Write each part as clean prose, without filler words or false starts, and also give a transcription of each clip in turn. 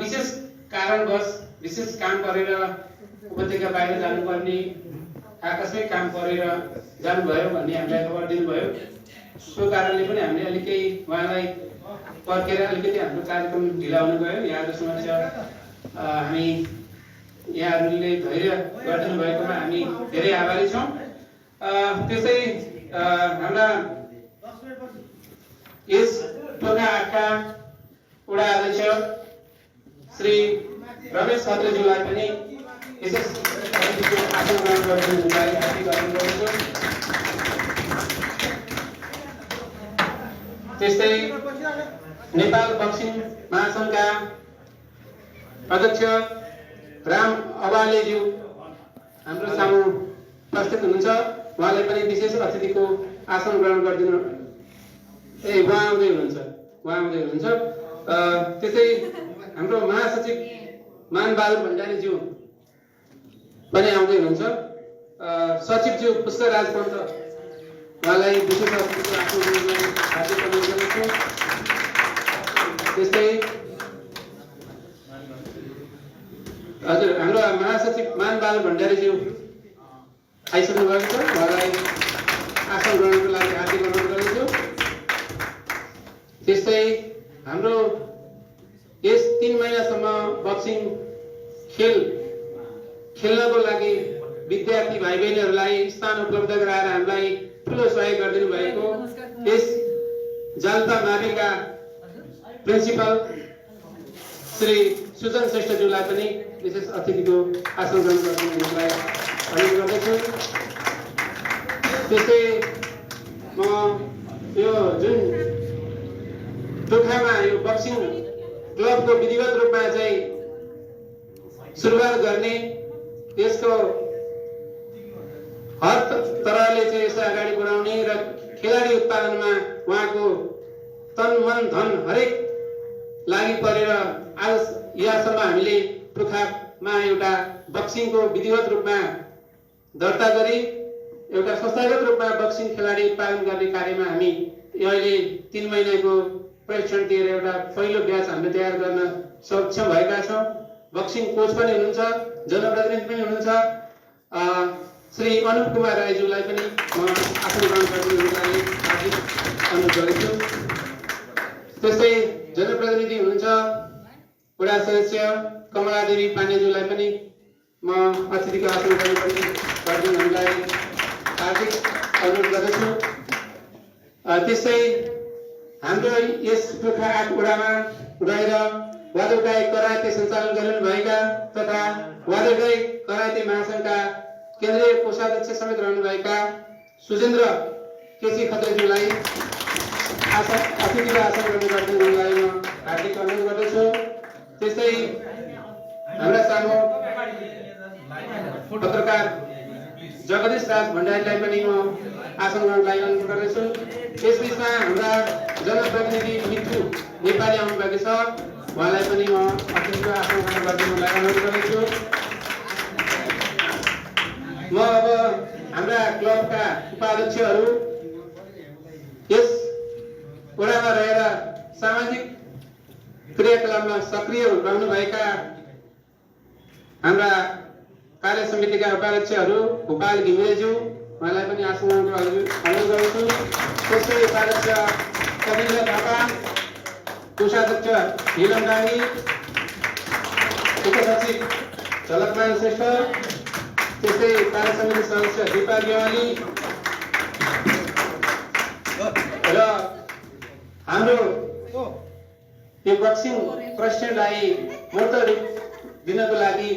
विशेष कारणवश विशेष काम परेर उपत्यका बाहिर जानुपर्ने आकस्मिक काम परेर जानुभयो भन्ने हामीलाई खबर दिनुभयो। सो कारणले पनि हामीले अलिकति उहाँलाई पर्खेर अलिकति हाम्रो कार्यक्रम ढिला हुन गयो। यहाँको समस्या हामी यहाँहरूले धैर्य गरिदिनु भएकोमा हामी धेरै आभारी छौँ। त्यसै हाम्रा यस टोका आठका वडा अध्यक्ष श्री रमेश खत्रीज्यूलाई पनि विशेष अतिथिको आसन ग्रहण गरिदिनुलाई हार्दिक अनुरोध गर्दछु। त्यस्तै नेपाल बक्सिङ महासङ्घका अध्यक्ष राम अबालेज्यू हाम्रो सामु उपस्थित हुनुहुन्छ। उहाँले पनि विशेष अतिथिको आसन ग्रहण गरिदिनु उहाँ आउँदै हुनुहुन्छ। त्यसै हाम्रो महासचिव मानबहादुर भण्डारीज्यू पनि आउँदै हुनुहुन्छ। सचिवज्यू पुष्पराज पन्त उहाँलाई विशेष अतिथिको आसन ग्रहणलाई हार्दिक अनुरोध गर्दछु। त्यस्तै हजुर हाम्रो महासचिव मानबहादुर भण्डारीज्यू आइसक्नु भएको छ। उहाँलाई आसन ग्रहणको लागि हार्दिक अनुरोध गर्दछु। त्यस्तै हाम्रो यस 3 महिनासम्म बक्सिङ खेल्नको लागि विद्यार्थी भाइ बहिनीहरूलाई स्थान उपलब्ध गराएर हामीलाई ठुलो सहयोग गरिदिनु भएको यस जाल्पा माविका प्रिन्सिपल श्री सुजन श्रेष्ठज्यूलाई पनि विशेष अतिथिको आसन ग्रहण गरिदिनुलाई अनुरोध गर्दछु। त्यस्तै म यो जुन टोखामा यो बक्सिङ क्लबको विधिवत रूपमा चाहिँ सुरुवात गर्ने यसको हर तरहले चाहिँ यसलाई अगाडि बढाउने र खेलाडी उत्पादनमा उहाँको तन मन धन हरेक लागि परेर आज यहाँसम्म हामीले टोखामा एउटा बक्सिङको विधिवत रूपमा दर्ता गरी एउटा संस्थागत रूपमा बक्सिङ खेलाडी उत्पादन गर्ने कार्यमा हामी अहिले 3 महिनाको प्रशिक्षण दिएर एउटा पहिलो ब्याच हामीले तयार गर्न सक्षम भएका छौँ। बक्सिङ कोच पनि हुनुहुन्छ, जनप्रतिनिधि पनि हुनुहुन्छ। श्री अनुप कुमार राईज्यूलाई पनि म आसन ग्रहण गरिदिनुलाई हार्दिक अनुरोध गर्दछु। त्यस्तै जनप्रतिनिधि हुनुहुन्छ वडा सदस्य कमलादेवी पाण्डेज्यूलाई पनि म अतिथिको आसन ग्रहण गरिदिनुलाई हार्दिक अनुरोध गर्दछु। त्यस्तै हाम्रो यस टोखा 8 वडामा रहेर वादोगाई कराते सञ्चालन गरिरहनुभएका तथा वादोगाई कराते महासङ्घका केन्द्रीय कोषाध्यक्ष समेत रहनुभएका सुजेन्द्र केसी खत्रीज्यूलाई अतिथिको आसन ग्रहण गरिदिनुलाई म हार्दिक अनुरोध गर्दछु। त्यस्तै हाम्रा सामु पत्रकार जगदीश राज भण्डारीलाई पनि म आसन ग्रहणलाई अनुरोध गर्दछु। यसबीचमा हाम्रा जनप्रतिनिधि मित्रु नेपाली आउनुभएको छ। उहाँलाई पनि म अतिथिको आसन ग्रहण गरिदिनुलाई अनुरोध गर्दछु। म अब हाम्रा क्लबका उपाध्यक्षहरू यस वडामा रहेर सामाजिक क्रियाकलापमा सक्रिय रहनुभएका हाम्रा कार्य समितिका उपाध्यक्षहरू भोपाल घिमिरेज्यू उहाँलाई पनि आसन ग्रहणको अनुरोध गर्दछु। त्यसै उपाध्यक्ष कविन्द्र थापा, कोषाध्यक्ष हिलम डाङ्गी, उपसचिव झलकमान श्रेष्ठ, त्यस्तै कार्य समिति सदस्य दीपा गेवाली र हाम्रो यो बक्सिङ प्रशिक्षणलाई मूर्त रूप दिनको लागि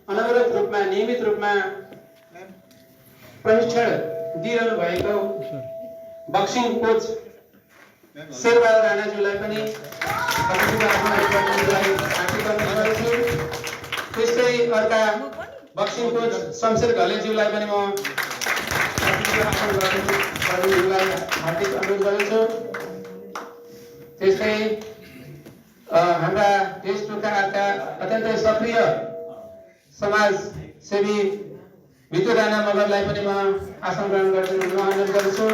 अनवरत रूपमा नियमित रूपमा प्रशिक्षण दिइरहनु भएको बक्सिङ कोच शेरबहादुर राणाज्यूलाई पनि त्यस्तै अर्का बक्सिङ कोच शमशेर घलेज्यूलाई पनि म हार्दिक अनुरोध गर्दछु। त्यस्तै हाम्रा देश टोकाका अत्यन्तै सक्रिय समाज सेवी भितु राणा मगरलाई पनि म आसन ग्रहण गरिदिनु अनुरोध गर्दछु।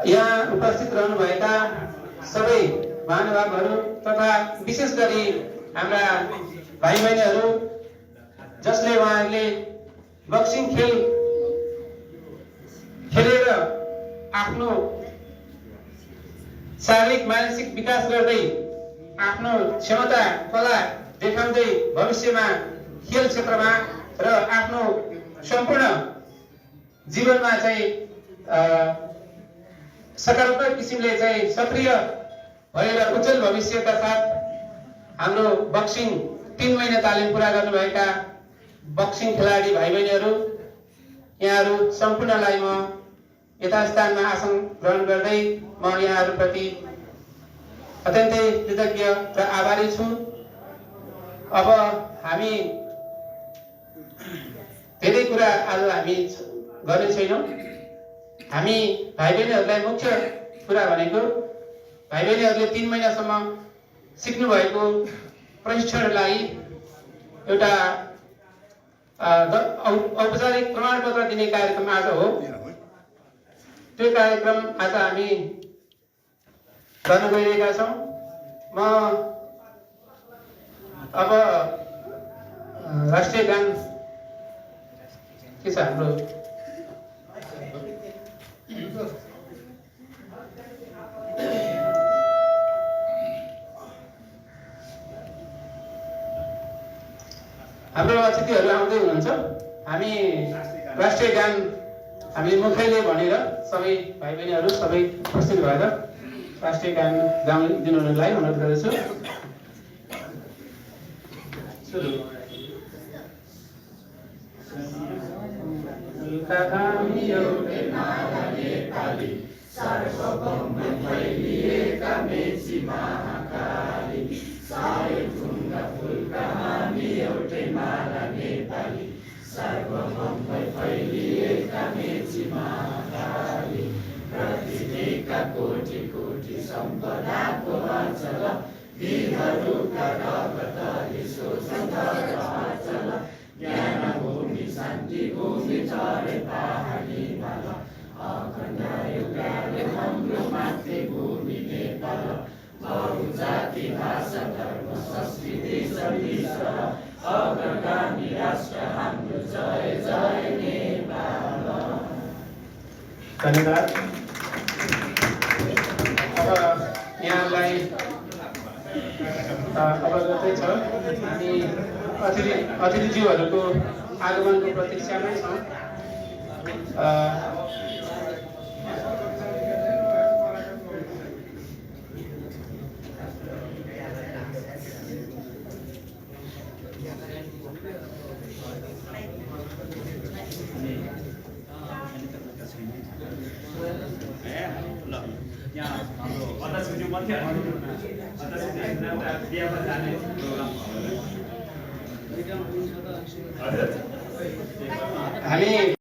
यहाँ उपस्थित रहनुभएका सबै महानुभावहरू तथा विशेष गरी हाम्रा भाइ बहिनीहरू जसले उहाँहरूले बक्सिङ खेल खेलेर आफ्नो शारीरिक मानसिक विकास गर्दै आफ्नो क्षमता कला देखाउँदै भविष्यमा खेल क्षेत्रमा र आफ्नो सम्पूर्ण जीवनमा चाहिँ सकारात्मक किसिमले चाहिँ सक्रिय भएर उज्जवल भविष्यका साथ हाम्रो बक्सिङ 3 महिना तालिम पूरा गर्नुभएका बक्सिङ खेलाडी भाइ बहिनीहरू यहाँहरू सम्पूर्णलाई म यथास्थानमा आसन ग्रहण गर्दै म यहाँहरूप्रति अत्यन्तै कृतज्ञ र आभारी छु। अब हामी धेरै कुरा आज हामी गर्ने छैनौँ। हामी भाइ बहिनीहरूलाई मुख्य कुरा भनेको भाइ बहिनीहरूले 3 महिनासम्म सिक्नु भएको प्रशिक्षणलाई एउटा औपचारिक प्रमाणपत्र दिने कार्यक्रम आज हो। त्यो कार्यक्रम आज हामी गर्न गइरहेका छौँ। म अब राष्ट्रिय गान के छ हाम्रो हाम्रो अतिथिहरू आउँदै हुनुहुन्छ। हामी राष्ट्रिय गान हामीले मुखैले भनेर सबै भाइ बहिनीहरू सबै उपस्थित भएर राष्ट्रिय गान गाउदिनुलाई अनुरोध गर्दछु। सार्वभौम फैलिएका मेची महाकाली साय ढुङ्गा फुलका हामी एउटै माला नेपाली सार्वभौम फैलिएका मेची महाकाली प्रतिदिनका कोटि कोटि सम्पदाको अचल वीरहरूका रगतले शोषणका अचल ज्ञान भूमि शान्ति भूमि चरे पहाडी माला अखण्ड युगाले हाम्रो मातृभूमि नेपाल बहुजाति भाषा धर्म संस्कृति सदिश अग्रगामी राष्ट्र हाम्रो जय जय नेपाल। धन्यवाद। अब यहाँलाई अवगतै छ हामी अतिथिज्यूहरूको आगमनको प्रतीक्षामै छौँ। हामी